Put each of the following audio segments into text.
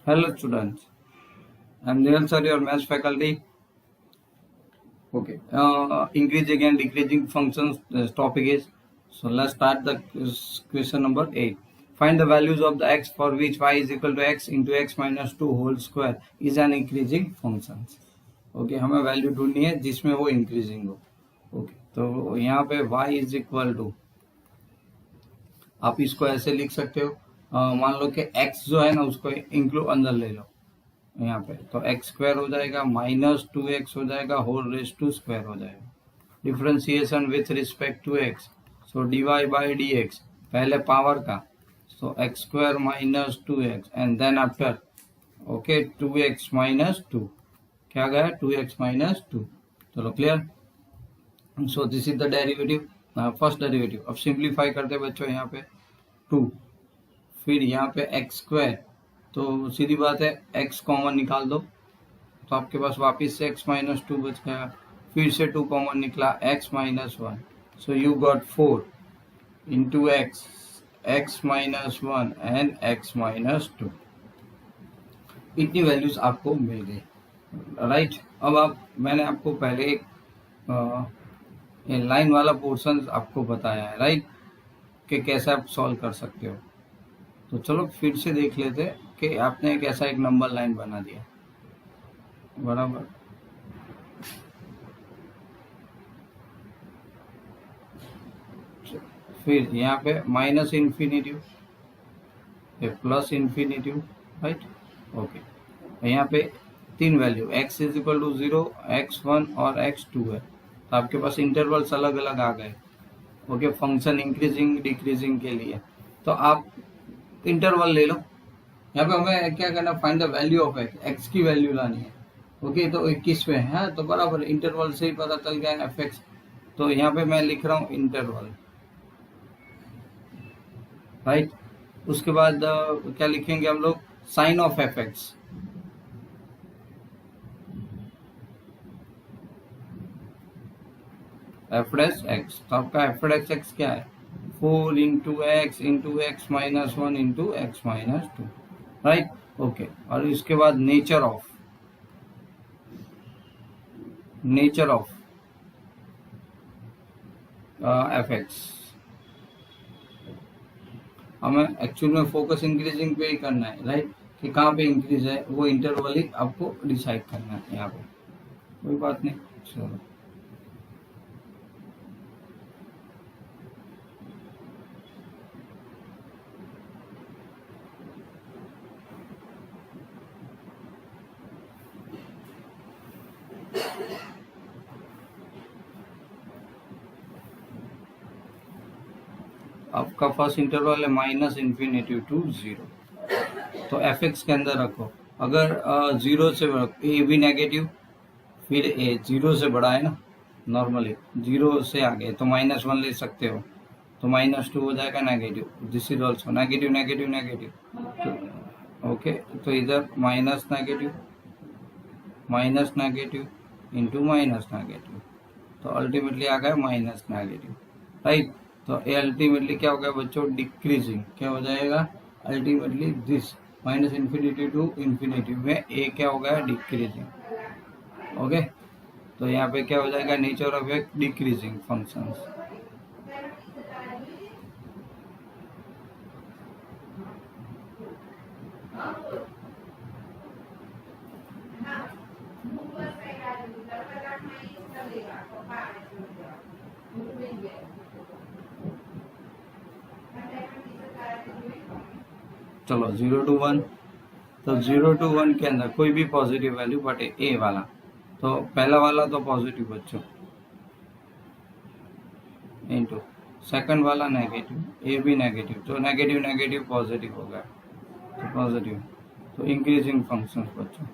Hello students, I am Nirmal sir, your maths faculty. Okay, increasing and decreasing functions topic is, so let's start the question number 8. Find the values of the x for which y is equal to x into x minus 2 whole square is an increasing function. Okay, हमें value ढूंढनी है जिसमें वो increasing हो. Okay तो यहाँ पे y is equal to, आप इसको ऐसे लिख सकते हो, मान लो कि x जो है ना उसको इंक्लूड अंदर ले लो यहाँ पे, तो एक्स स्क्वायर हो जाएगा माइनस 2x हो जाएगा होल रेस टू स्क्वायर हो जाएगा. Differentiation with respect to x, so dy by d x, पहले पावर का, so x square minus 2x and then after okay 2x minus 2, क्या गया 2x माइनस 2. चलो clear. So this is the derivative, first derivative. अब simplify करते बच्चों यहाँ पे 2, फिर यहाँ पे एक्स स्क्वायर, तो सीधी बात है x कॉमन निकाल दो तो आपके पास वापस से x माइनस 2 बच गया. फिर से 2 कॉमन निकला x minus 1, so you got 4 into x minus 1 and x minus 2. इतनी वैल्यूज आपको मिल गई, राइट. अब मैंने आपको पहले एक लाइन वाला पोर्शन आपको बताया है, राइट, कि कैसे आप सॉल्व कर सकते हो. तो चलो फिर से देख लेते कि आपने एक ऐसा एक नंबर लाइन बना दिया, बराबर. फिर यहाँ पे minus infinitive, plus infinitive, right. Okay, यहाँ पे तीन value x is equal to 0, x1 और x2 है, तो आपके पास इंटरवल्स अलग अलग आ गए. ओके, फंक्शन इंक्रीजिंग डिक्रीजिंग के लिए तो आप इंटरवल ले लो. यहाँ पे हमें क्या करना, find the value of x की वैल्यू लानी है. ओके, तो 21 में है तो बराबर इंटरवल से ही पता चल गया एफ एक्स. तो यहाँ पे मैं लिख रहा हूँ इंटरवल, राइट. उसके बाद क्या लिखेंगे हम लोग, sign of f x. F dash x, तो आपका एफ डैश एक्स क्या है, 4 into x minus 1 into x minus 2, right. Okay, और इसके बाद नेचर ऑफ एफ एक्स. हमें एक्चुअल में फोकस इंक्रीजिंग पे ही करना है, राइट, कि कहाँ पे इंक्रीज है वो इंटरवल ही आपको डिसाइड करना है. यहाँ पे कोई बात नहीं. चलो आपका फर्स्ट इंटरवल है माइनस इन्फिनिटी टू 0, तो एफ एक्स के अंदर रखो. अगर 0 से ए भी नेगेटिव, फिर ए 0 से बड़ा है ना, नॉर्मली 0 से आगे तो माइनस 1 ले सकते हो, तो माइनस 2 हो जाएगा negative. This is also negative negative negative. Okay, तो इधर minus negative into minus negative, तो अल्टीमेटली आ गया माइनस नेगेटिव, राइट. तो ये अल्टीमेटली क्या हो गया बच्चों, डिक्रीजिंग. क्या हो जाएगा ultimately, this minus infinity to infinity में ए क्या हो गया, डिक्रीजिंग. ओके, तो यहाँ पे क्या हो जाएगा, nature of A decreasing functions. चलो 0 to 1, तो 0 to 1 के अंदर कोई भी पॉजिटिव वैल्यू बट ए वाला, तो पहला वाला तो पॉजिटिव बच्चों, इंटू सेकंड वाला नेगेटिव, ए भी नेगेटिव, तो नेगेटिव नेगेटिव पॉजिटिव हो गया, तो पॉजिटिव. तो इंक्रीजिंग फंक्शन बच्चों.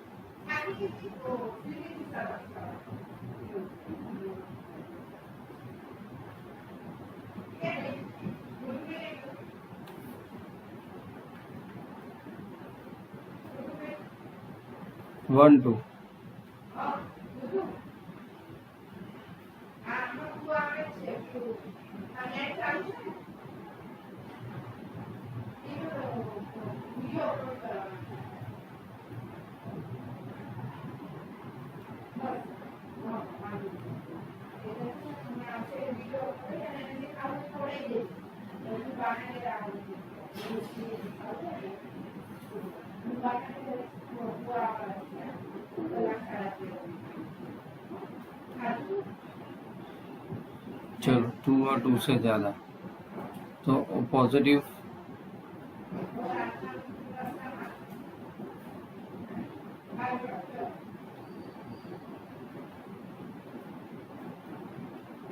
वन टू, चलो 2 और 2 से ज़्यादा, तो पॉजिटिव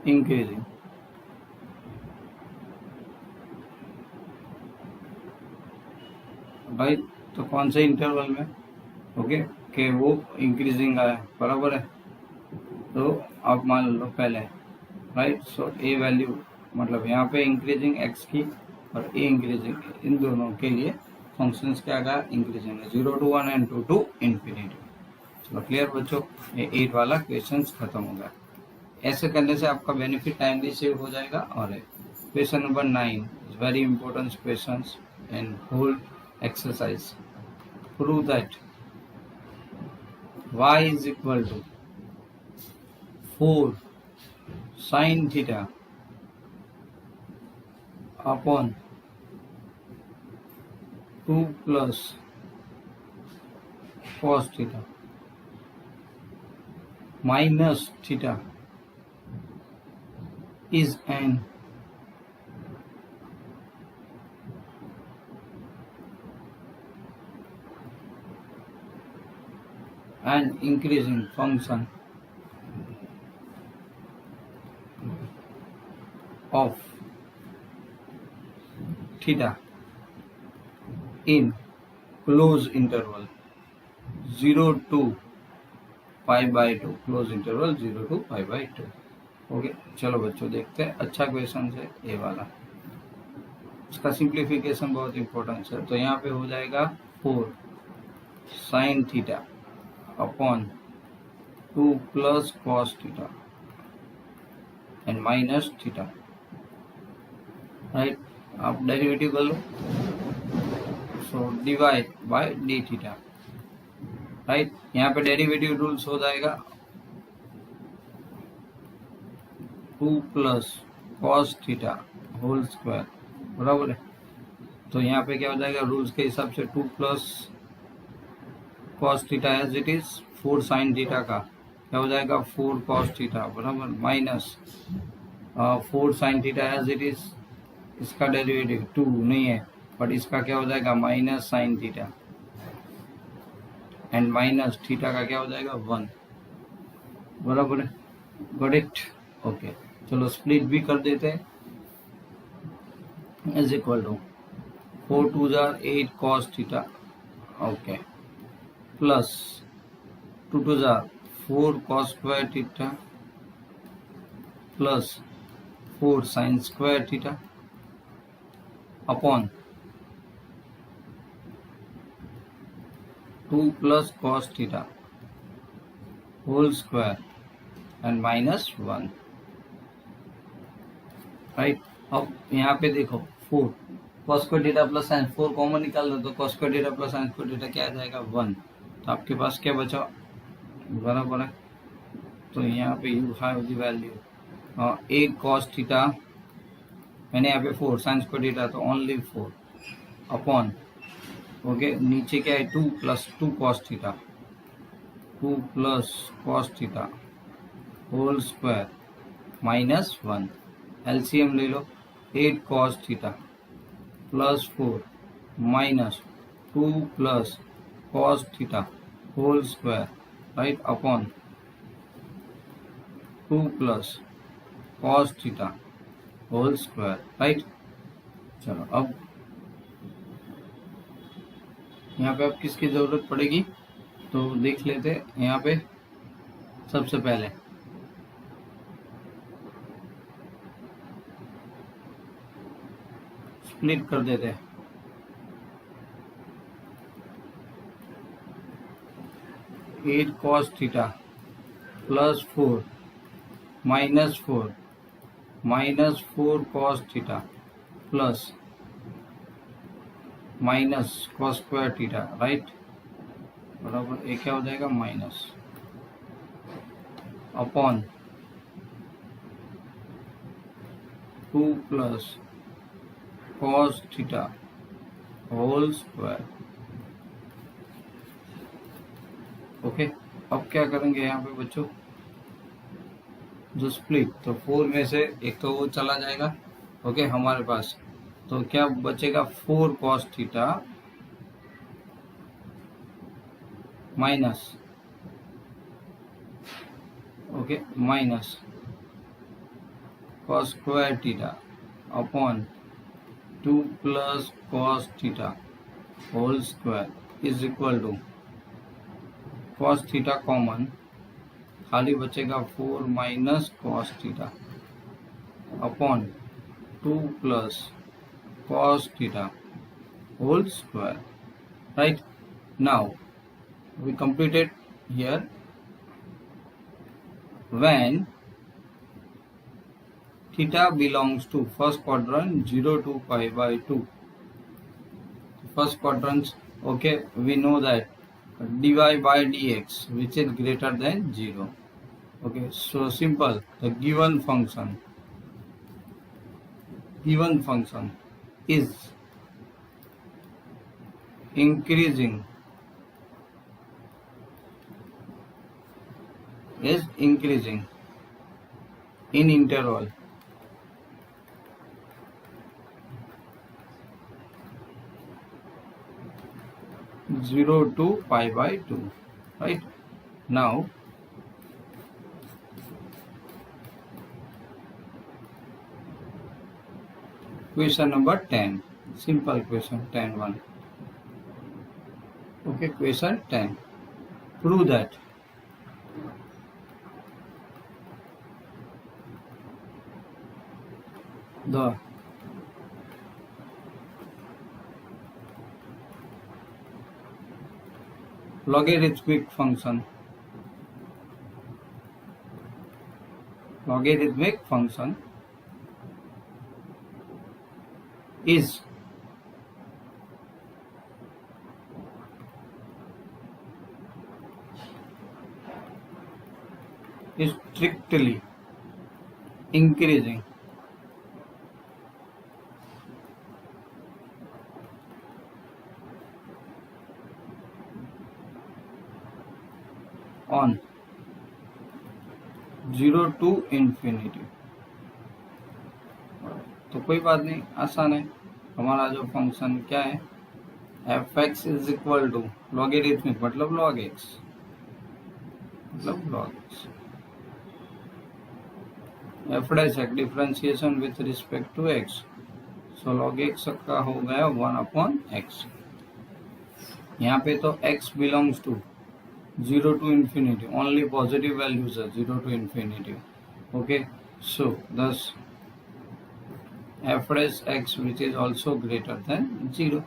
इंक्रीजिंग, राइट। तो कौन से इंटरवल में, ओके, कि वो इंक्रीजिंग आया, बराबर है। तो आप मान लो पहले, राइट। सो ए वैल्यू मतलब यहाँ पे इंक्रीजिंग एक्स की और ए इंक्रीजिंग, इन दोनों के लिए फंक्शंस क्या का इंक्रीजिंग है, 0 to 1 एंड 2 to इन्फिनिटी। चलो क्लियर बच्चों, ये 8 वाला क्वेश्चन खत्म हो गया। ऐसे करने से आपका बेनिफिट टाइमली सेव हो जाएगा। और question number 9 is very important question in whole exercise. Prove that y is equal to 4 sin theta upon 2 plus cos theta minus theta is an increasing function of theta in close interval 0 to pi by 2, close interval 0 to pi by 2। Okay, चलो बच्चों देखते हैं। अच्छा question है ये वाला, इसका simplification बहुत इंपॉर्टेंट है। तो यहाँ पे हो जाएगा 4 sin theta upon 2 plus cos theta and minus theta, right. आप डेरिवेटिव कर लो, so divide by d theta, right. यहाँ पे डेरिवेटिव रूल्स हो जाएगा 2 plus cos theta whole square, बराबर है। तो यहाँ पे क्या हो जाएगा, रूल्स के हिसाब से 2 plus cos theta as it is 4 sin theta का क्या हो जाएगा 4 cos थीटा, बराबर, minus 4 sin theta as it is, इसका डेरिवेटिव 2 नहीं है बट इसका क्या हो जाएगा minus sin theta and minus theta का क्या हो जाएगा 1, बराबर है। Got it, okay. चलो स्प्लिट भी कर देते हैं, is equal to 4 2 8 cos theta, okay, plus 2 2 4 cos square theta plus 4 sin square theta upon 2 plus cos theta whole square and minus 1, right. अब यहाँ पे देखो 4 cos square theta plus sin, 4 common निकाल दो तो cos square theta plus sin square theta क्या आ जाएगा 1। तो आपके पास क्या बचा, बराबर है। तो यहाँ पे you have the value 8 cos theta, मैंने यहाँ पे 4 sin स्क्वायर थीटा तो ओनली 4 अपॉन, ओके, नीचे क्या है 2 plus 2 cos theta, 2 plus cos theta whole square minus 1। LCM ले लो, 8 cos theta plus 4 minus 2 plus cos theta whole square, right, upon 2 plus cos theta whole square, right. चलो अब यहाँ पे अब किसकी जरूरत पड़ेगी तो देख लेते हैं। यहाँ पे सबसे पहले स्प्लिट कर देते हैं, 8 cos theta plus 4 minus 4 cos theta plus minus cos square theta, right, बराबर। ये क्या हो जाएगा minus upon 2 plus cos theta whole square okay, अब क्या करेंगे यहाँ पे बच्चों, जो स्प्लिट, तो 4 में से एक तो वो चला जाएगा, ओके हमारे पास, तो क्या बचेगा 4 cos theta minus, okay minus cos square theta upon 2 plus cos theta whole square is equal to cos theta common, खाली बचेगा 4 minus cos theta upon 2 plus cos theta whole square. Right? Now we completed here when theta belongs to first quadrant 0 to pi by 2. First quadrant, okay, we know that dy by dx which is greater than 0. Okay, so simple, the given function is increasing in interval 0 to pi by 2. Right? Now question number 10, simple question 10(1). Okay, question 10, prove that the logarithmic function is strictly increasing on 0 to infinity। तो कोई बात नहीं, आसान है। हमारा जो function क्या है, f x is equal to logarithmic मतलब log x, f dash x differentiation with respect to x, so log x का हो गया 1/x। यहाँ पे तो x belongs to 0 to infinity, only positive values are 0 to infinity। Okay, so thus f dash x which is also greater than 0।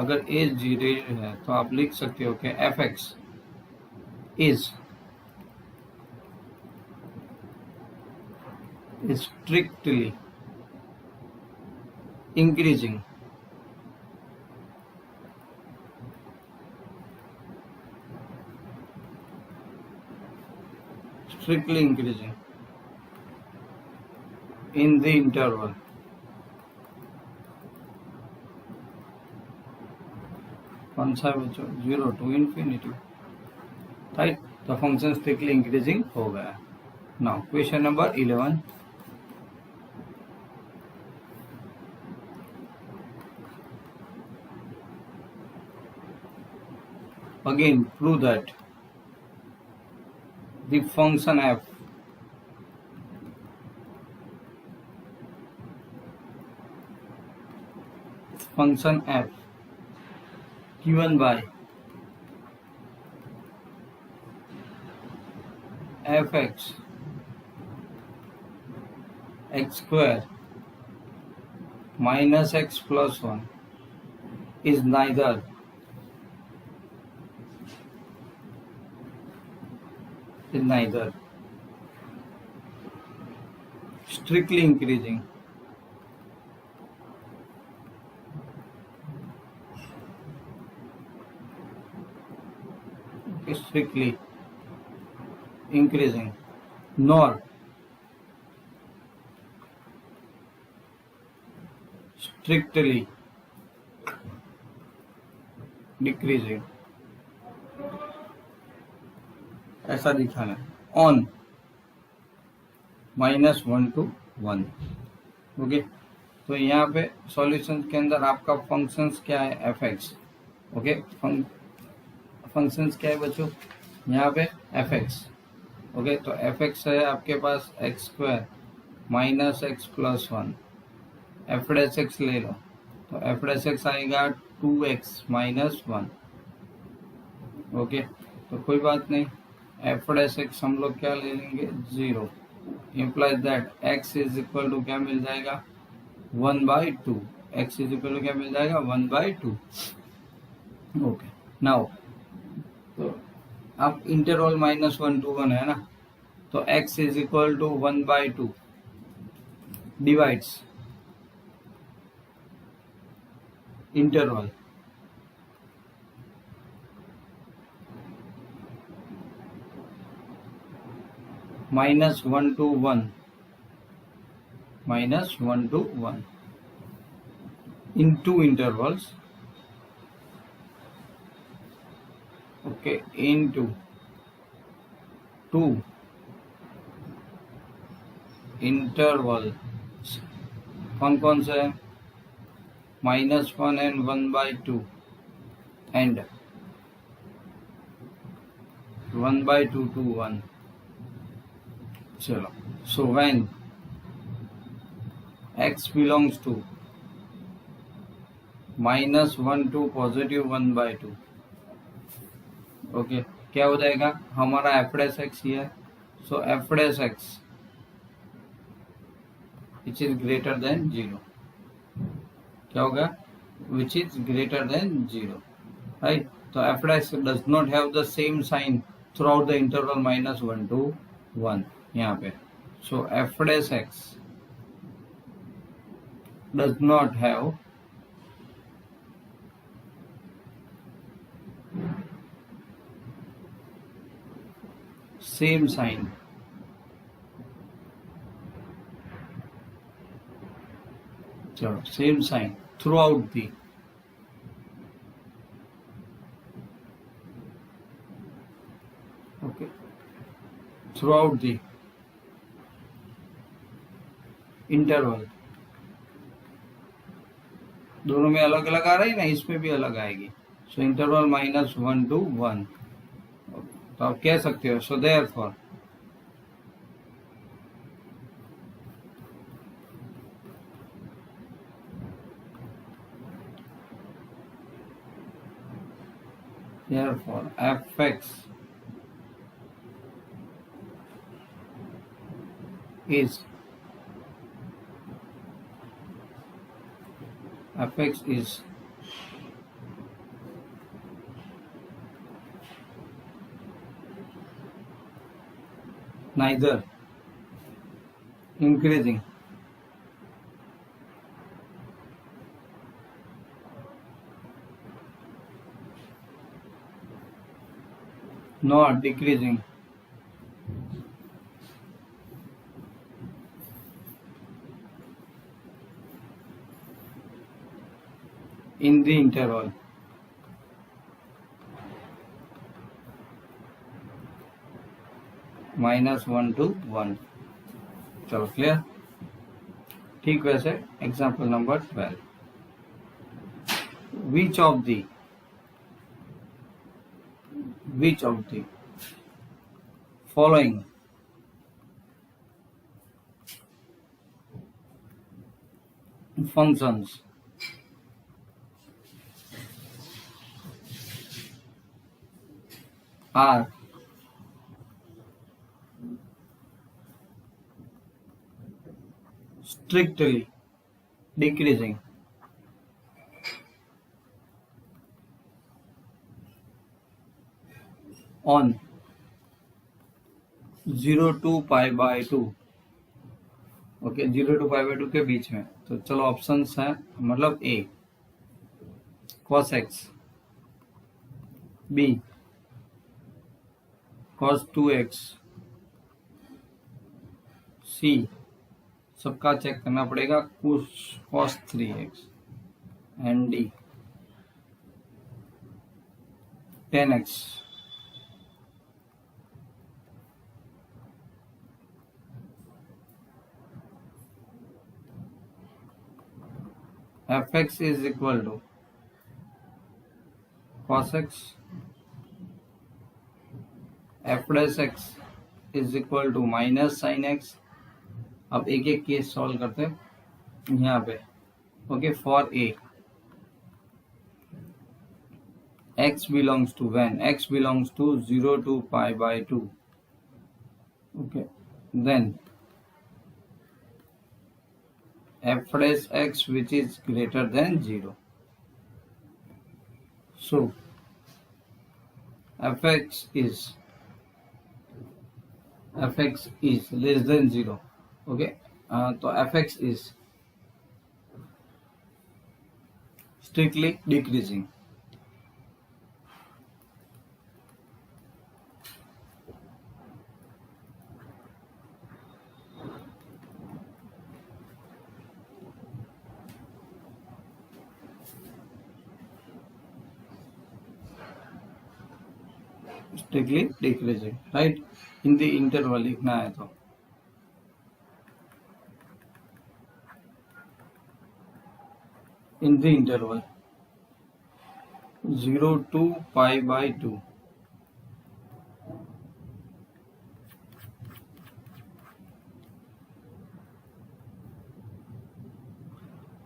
अगर a 0 है तो आप लिख सकते हो कि f x is strictly increasing in the interval कौन सा बच्चों 0 to infinity। राइट, तो फंक्शन स्ट्रिक्टली इंक्रीजिंग हो गया। Now question number 11, again prove that the function f given by f x square minus x plus 1 is neither strictly increasing nor strictly decreasing। ऐसा दिखाना है, on -1 to 1। Okay, तो यहाँ पे solution के अंदर आपका फंक्शंस क्या है, एफ एक्स। ओके, फंक्शंस क्या है बच्चों, यहाँ पे एफ एक्स। ओके, तो एफ एक्स है आपके पास x square minus x plus 1। F dash x ले लो, तो एफ डैश एक्स आएगा 2x माइनस 1। ओके, तो कोई बात नहीं, एफ डैश एक्स हम लोग क्या ले लेंगे, 0। Implies that x is equal to क्या मिल जाएगा, 1/2। x इज इक्वल टू क्या मिल जाएगा, 1/2। ओके, नाउ तो अब इंटरवल -1 to 1 है ना, तो x is equal to 1/2 divides interval -1 to 1 in two intervals, okay, into 2 intervals। कौन से है, -1 and 1/2 and 1/2 to 1। चलो, so when x belongs to -1 to +1/2, okay, क्या हो जाएगा हमारा एफ डैश एक्स ही है, so f dash x which is greater than 0, क्या होगा, which is greater than 0, right. तो f dash does not have the same sign throughout the interval -1 to 1 यहाँ पे, so f dash x does not have same sign same sign throughout the interval. दोनों में अलग अलग आ रही है ना, इसमें भी अलग आएगी, सो इंटरवल -1 to 1। तो आप कह सकते हो, so therefore fx is neither increasing nor decreasing in the interval -1 to 1। चलो क्लियर, ठीक। वैसे example number 12, which of the following functions are strictly decreasing on 0 to π/2। Okay, 0 to π/2 के बीच में। तो चलो ऑप्शंस हैं, मतलब A cos x, B cos 2x, C सबका चेक करना पड़ेगा, cos 3x, and D tan x f x is equal to cos x, f dash x is equal to minus sine x. अब एक एक case solve करते हैं यहाँ पे। Okay, for a x belongs to, when x belongs to 0 to pi by 2, okay, then f dash x which is greater than 0. So fx is less than 0. Okay, so fx is strictly decreasing. Strictly decreasing, right? In the interval लिखना है तो in the interval 0 to pi by 2.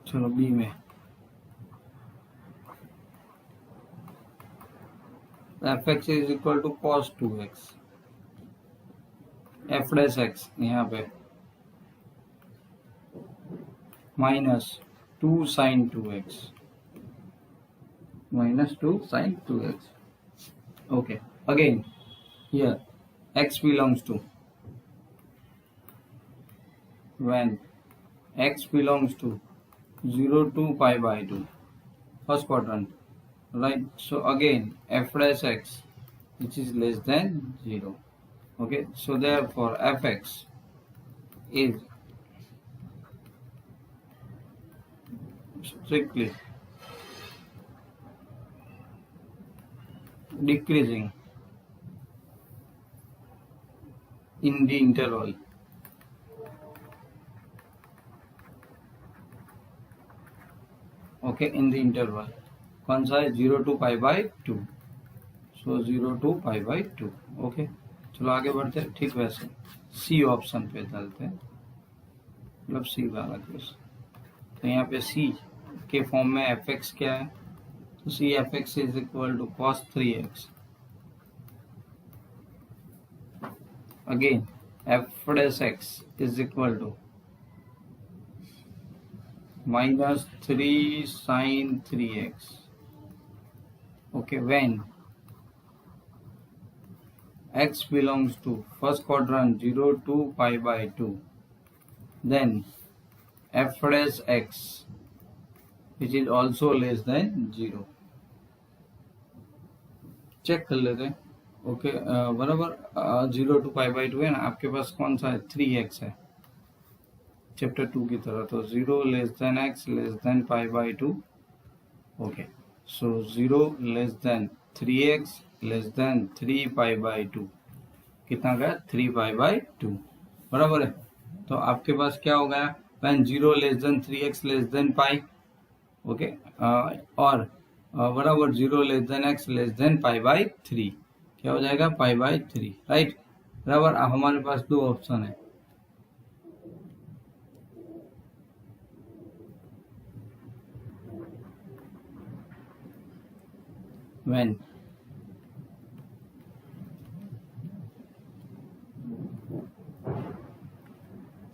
चलो B में fx is equal to cos 2x, f dash x यहाँ पे minus 2 sin 2x, minus 2 sin 2x. Okay, again here x belongs to, when x belongs to 0 to pi by 2, first quadrant, right? So again f dash x which is less than 0. Okay, so therefore fx is strictly decreasing in the interval okay, in the interval कौन सा है 0 to pi by 2. So 0 to pi by 2. Okay, चलो आगे बढ़ते हैं। ठीक वैसे C option पे चलते हैं, मतलब सी वाला केस। तो यहाँ पे सी के फॉर्म में एफ एक्स क्या है, तो C f x is equal to cos 3x, again f dash x is equal to minus 3 sin 3x. Okay, when x belongs to first quadrant 0 to pi by 2, then f dash x which is also less than 0. Check कर लेते हैं। Okay, बराबर 0 to pi by 2 है ना, आपके पास कौन सा है 3x है चैप्टर 2 की तरह, तो 0 less than x less than pi by 2. Okay, so 0 less than 3x less than 3 pi by 2, कितना गया 3 पाई बाई 2, बराबर है। तो आपके पास क्या हो गया, when 0 less than 3x less than pi, okay, और बराबर 0 less than x less than pi by 3, क्या हो जाएगा पाई बाई 3, राइट, बराबर। हमारे पास दो ऑप्शन है, when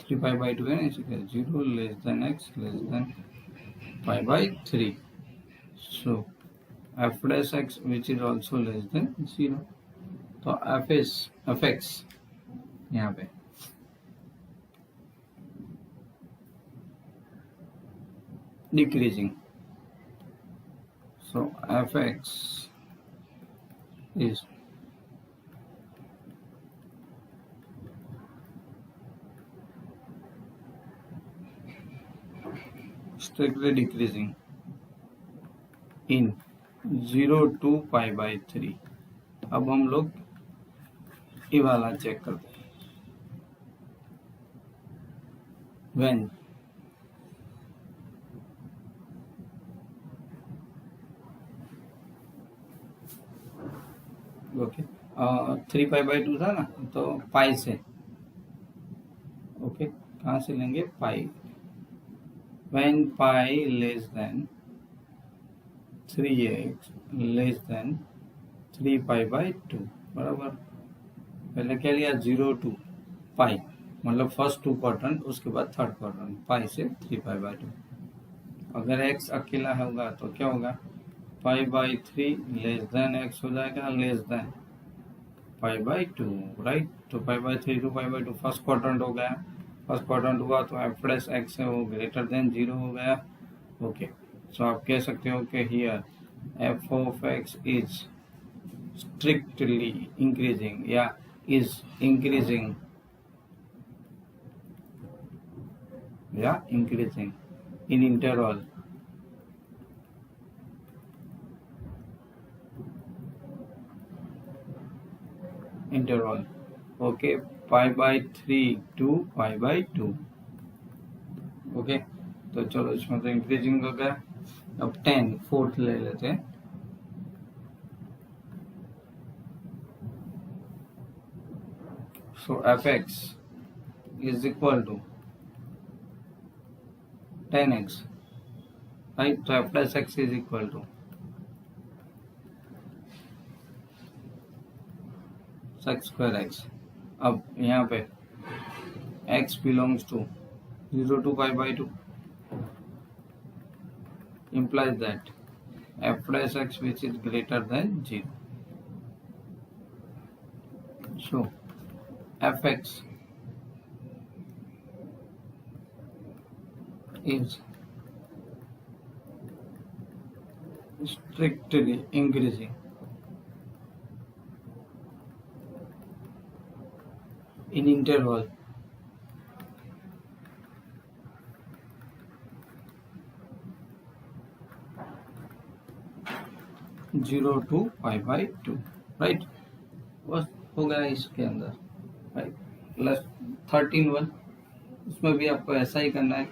3 pi by 2 है ना, 0 less than x less than pi by 3, so f dash x which is also less than 0. तो f x यहाँ पे decreasing, so fx is strictly decreasing in 0 to pi by 3. अब हम लोग ये वाला चेक करते हैं, when ओके 3 पाई/2 था ना, तो पाई से, ओके कहाँ से लेंगे, pi, when pi less than 3x less than 3 पाई/2, बराबर। पहले क्या लिया, 0 to पाई, मतलब फर्स्ट 2 क्वाड्रेंट, उसके बाद थर्ड क्वाड्रेंट, पाई से 3 पाई/2। अगर x अकेला होगा तो क्या होगा, पाई/3 लेस देन x हो जाएगा, लेस देन पाई/2, राइट। तो पाई/3 टू पाई/2 फर्स्ट क्वाड्रेंट हो गया, फर्स्ट क्वाड्रेंट हुआ तो f'(x) है वो ग्रेटर देन 0 हो गया। ओके, सो आप कह सकते हो कि here f(x) is strictly increasing या is increasing in interval okay, पाई/3 to पाई/2। ओके, तो चलो इसमें तो इंक्रीजिंग हो गया। अब 10 फोर्थ ले लेते हैं। So f(x) is equal to 10x, right. तो f'(x) is equal to sec²x। अब यहाँ पे x belongs to 0 to पाई/2 implies that f'(x) which is greater than 0. So f(x) is strictly increasing in interval 0 to पाई/2, right. बस हो गया इसके अंदर, राइट। प्लस 13(1), उसमें भी आपको ऐसा ही करना है,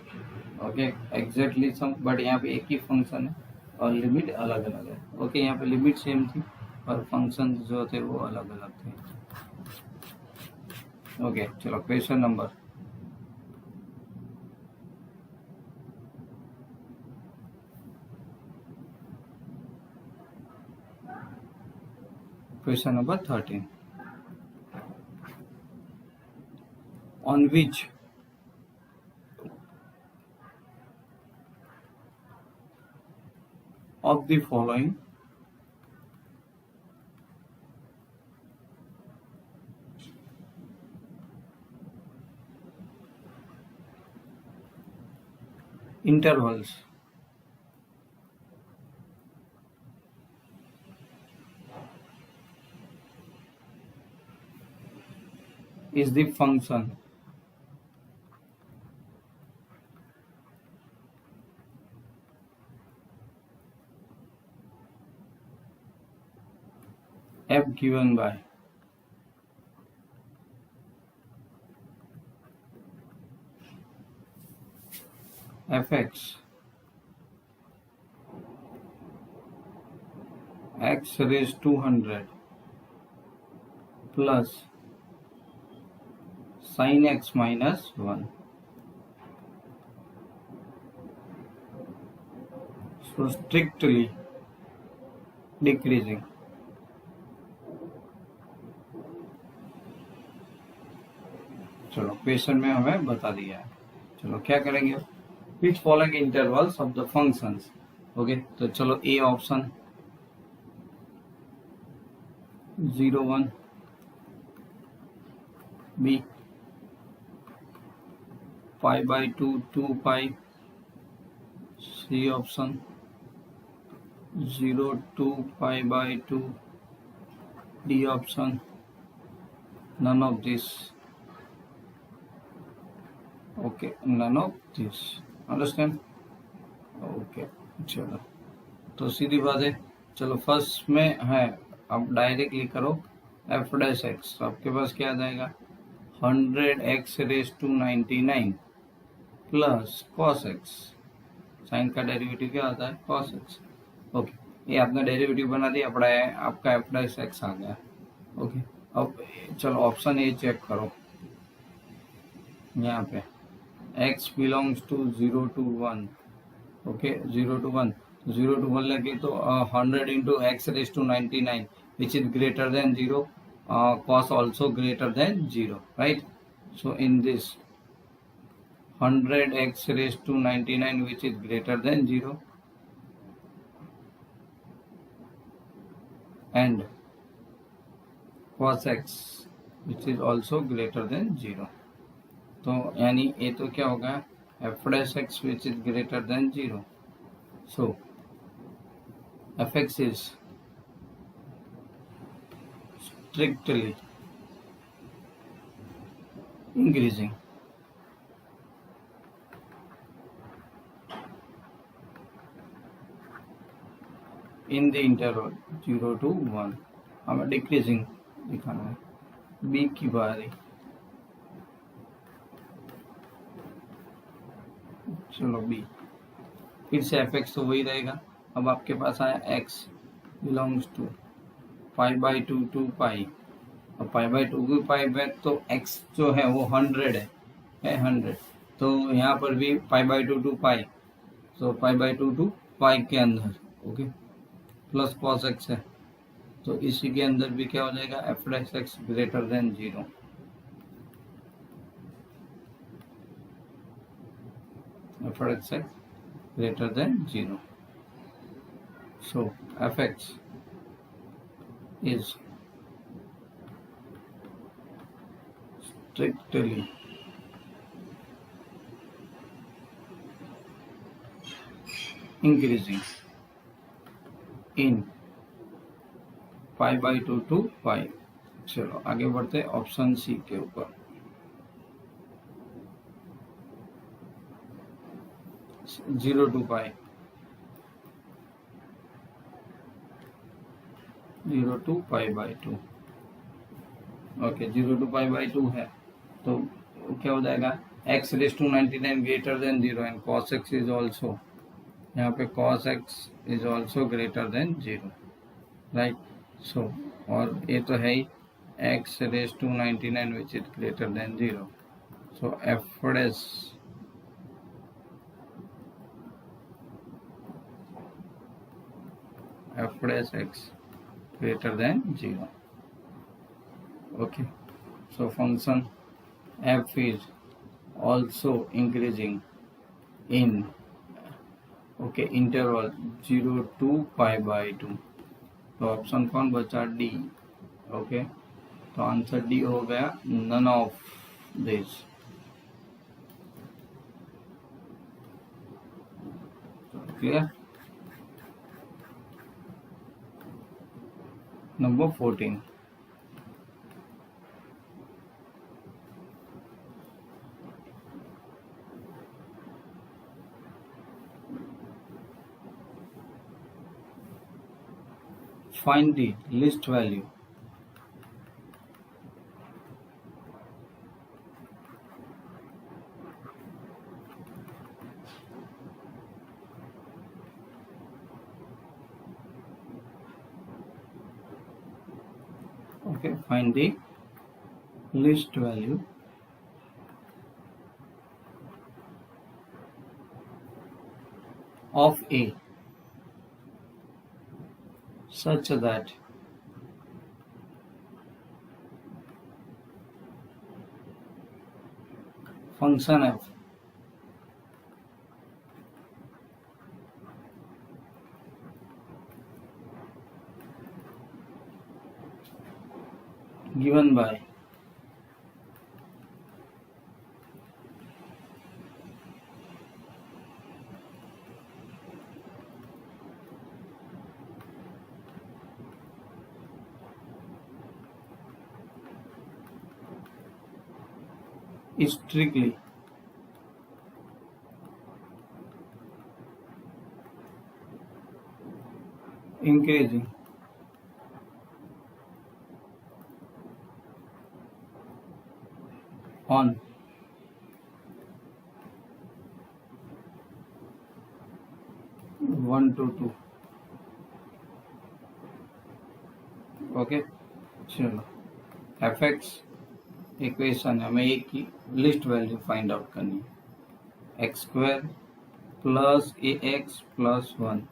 ओके एग्जैक्टली सम, बट यहाँ पे एक ही फंक्शन है और लिमिट अलग अलग है। ओके, यहाँ पे लिमिट सेम थी और फंक्शन जो थे वो अलग अलग थे। ओके, चलो question number Question number 13. On which of the following intervals is the function f given by f(x) x raised to 100 plus sin x minus 1. So strictly decreasing. चलो क्वेश्चन में हमें बता दिया है। चलो क्या करेंगे, which following intervals of the functions. Okay, तो चलो A option 0 1, B pi 2 pi, C option 0 2 pi, D option none of this. Okay, none of this. Understand? Okay, चलो तो सीधी बात है। चलो फर्स्ट में है, अब डायरेक्टली करो f'(x), तो आपके पास क्या आ जाएगा, 100x raised to 99 plus cos x, sine का डेरिवेटिव क्या आता है, cos x। ओके, ये आपने डेरिवेटिव बना दिया, आपका एफ डैश एक्स आ गया। ओके, अब चलो ऑप्शन ए चेक करो। यहाँ पे x belongs to 0 to 1, okay 0 to 1, 0 to 1 लगे तो 100 into x raised to 99 which is greater than 0, cos also greater than 0, right? So in this 100x raised to 99 which is greater than 0 and cos x which is also greater than 0, तो यानी ये तो क्या होगा, F dash x which is greater than 0, so F x is strictly increasing in the interval 0 to 1, हमें decreasing दिखाना है। B की बारी, चलो बी, फिर से एफ एक्स तो वही रहेगा। अब आपके पास आया x belongs to pi by two to pi, और पाई बाई टू की पाई में तो एक्स जो है वो 100 है 100, तो यहाँ पर भी पाई बाई टू टू पाई, तो पाई बाई टू टू पाई के अंदर, ओके, प्लस कॉस एक्स है, तो इसी के अंदर भी क्या हो जाएगा, F dash x greater than 0, F dash x greater than 0. So fx is strictly increasing in pi by 2 to pi। चलो आगे बढ़ते ऑप्शन सी के ऊपर। 0 to pi, 0 to pi by 2, okay 0 to pi by 2 है, तो क्या हो जाएगा, x raise to 99 greater than 0 and cos x is also, यहाँ पे cos x is also greater than 0, right? So और ये तो है ही x raise to 99 which is greater than 0, so f dash f dash x greater than 0, okay, so function f is also increasing in, okay, interval 0 to pi by 2, तो option कौन बचा, D, okay, तो answer D हो गया, none of this. Clear? Number 14. Find the least value find the least value of a such that function f given by is strictly increasing on one to two, okay चलो f x equation हमें एक की least value find out करनी है x square plus a x plus one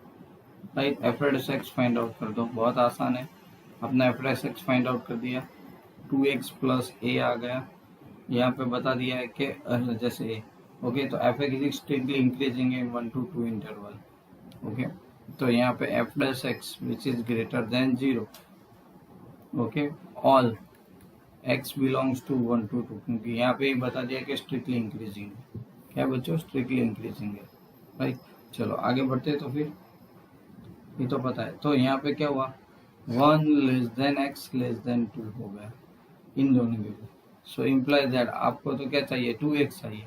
right. F s x find out कर दो, बहुत आसान है। अपना f s x find out कर दिया, 2x प्लस ए आ गया, यहाँ पे बता दिया है कि जैसे ए ओके। तो f x is strictly increasing in 1 to 2 interval okay. तो यहाँ पे f dash x which is greater than 0 okay all x belongs to 1 to 2, क्योंकि यहाँ पे ही बता दिया कि स्ट्रिक्टली इंक्रीजिंग है। क्या बच्चों स्ट्रिक्टली इंक्रीजिंग है राइट। चलो आगे बढ़ते तो फिर ये तो पता है। तो यहाँ पे क्या हुआ 1 less than x less than 2 हो गया इन दोनों के लिए। सो इम्प्लाई दैट आपको तो क्या चाहिए 2x चाहिए,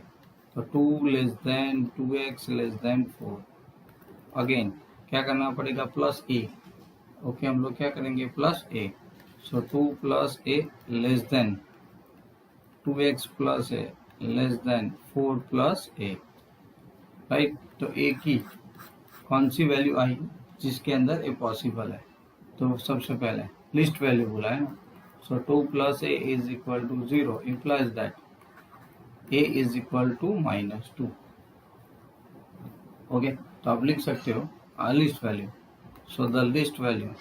तो 2 less than 2x less than 4। Again क्या करना पड़ेगा प्लस ए ओके। हम लोग क्या करेंगे प्लस ए। सो 2 प्लस ए लेस देन 2x प्लस ए लेस देन 4 प्लस ए राइट। तो ए की कौन सी वैल्यू आई जिसके अंदर ए पॉसिबल है, तो सबसे पहले लिस्ट वैल्यू बोला है ना। So 2 plus a is equal to 0 implies that a is equal to -2 okay. तो आप लिख सकते हो least value. So the least value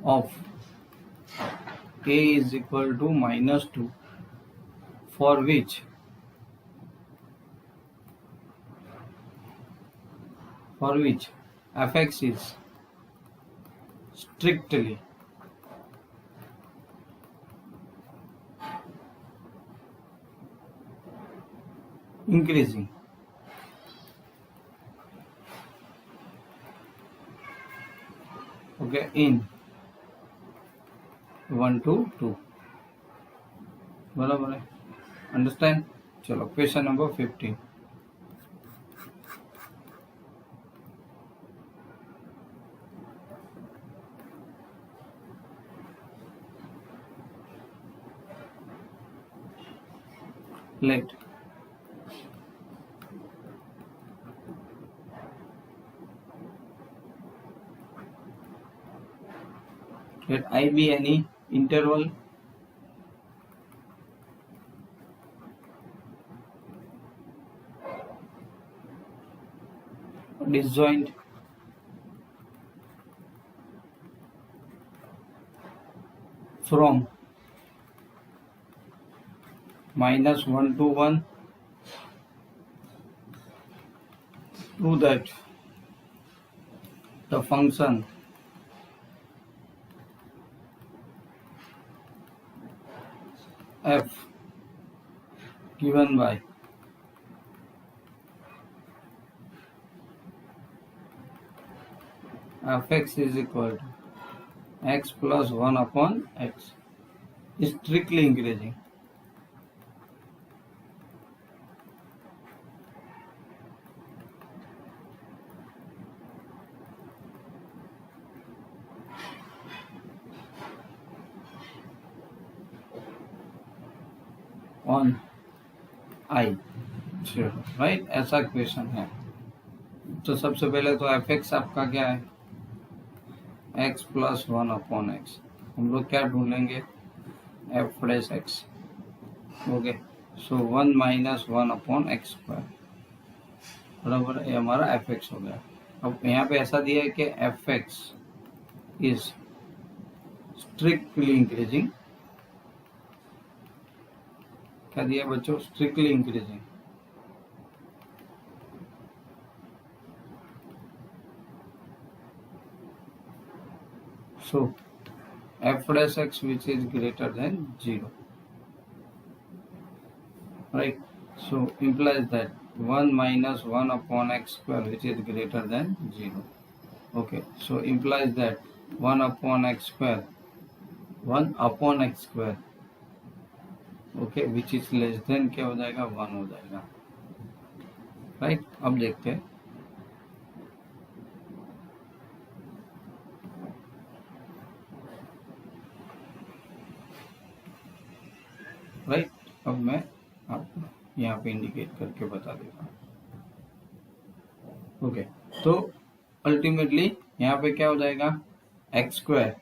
of a is equal to -2 for which fx is strictly increasing okay in 1 to 2 बराबर है। Understand. चलो question number 15 let I be any interval disjoint from -1 to 1 to that the function f given by fx is equal to x plus 1 upon x is strictly increasing on I right. ऐसा question है। तो सबसे पहले तो f x आपका क्या है x plus 1 upon x. हम लोग क्या ढूंढेंगे एफ डैश एक्स ओके। सो 1 माइनस 1 अपॉन एक्स स्क्वायर बराबर ये हमारा एफ एक्स हो गया। अब यहाँ पे ऐसा दिया है कि F x is strictly increasing. क्या दिया बच्चों strictly increasing. So f dash x which is greater than 0 right. So implies that 1 minus 1 upon x square which is greater than 0 okay. So implies that 1 upon x square okay which is less than क्या हो जाएगा 1 हो जाएगा right. अब देखते हैं right. अब मैं आपको यहाँ पे पे इंडिकेट करके बता देगा। ओके, तो अल्टीमेटली यहाँ पे क्या हो जाएगा, x square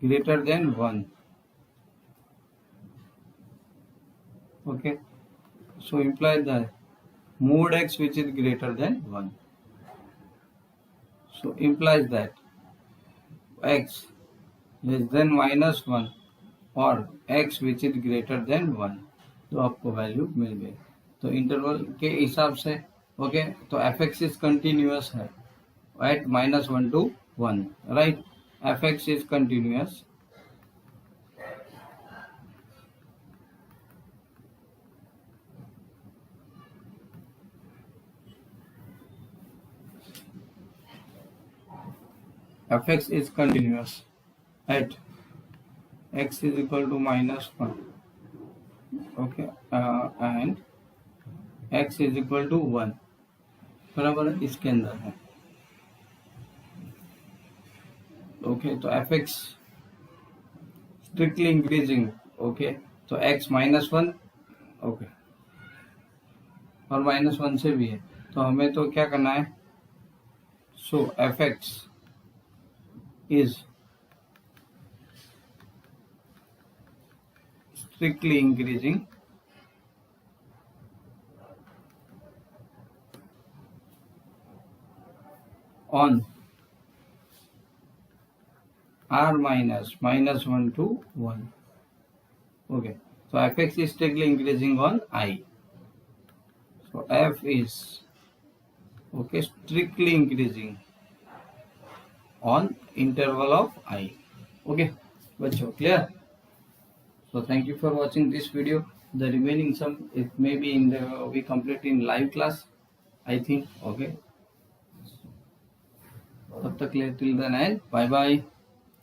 greater than 1। Okay, so imply that mod x which is greater than 1. So implies that x less than -1 और x which is greater than 1, तो आपको वैल्यू मिल गई। तो इंटरवल के हिसाब से ओके, तो fx इज कंटिन्यूअस है at -1 to 1, right. fx is continuous fx is continuous at x is equal to -1, okay, and x is equal to 1, बराबर है, इसके अंदर है। ओके, तो fx स्ट्रिक्टली इंक्रीजिंग, ओके, तो x -1, ओके, और -1 से भी है, तो हमें तो क्या करना है, सो fx is strictly increasing on r minus -1 to 1. Okay, so fx is strictly increasing on I, so f is okay strictly increasing on interval of I. Okay, bachcho, clear? So thank you for watching this video. The remaining sum it may be in the we complete in live class, I think. Okay, tab tak till then, and bye bye.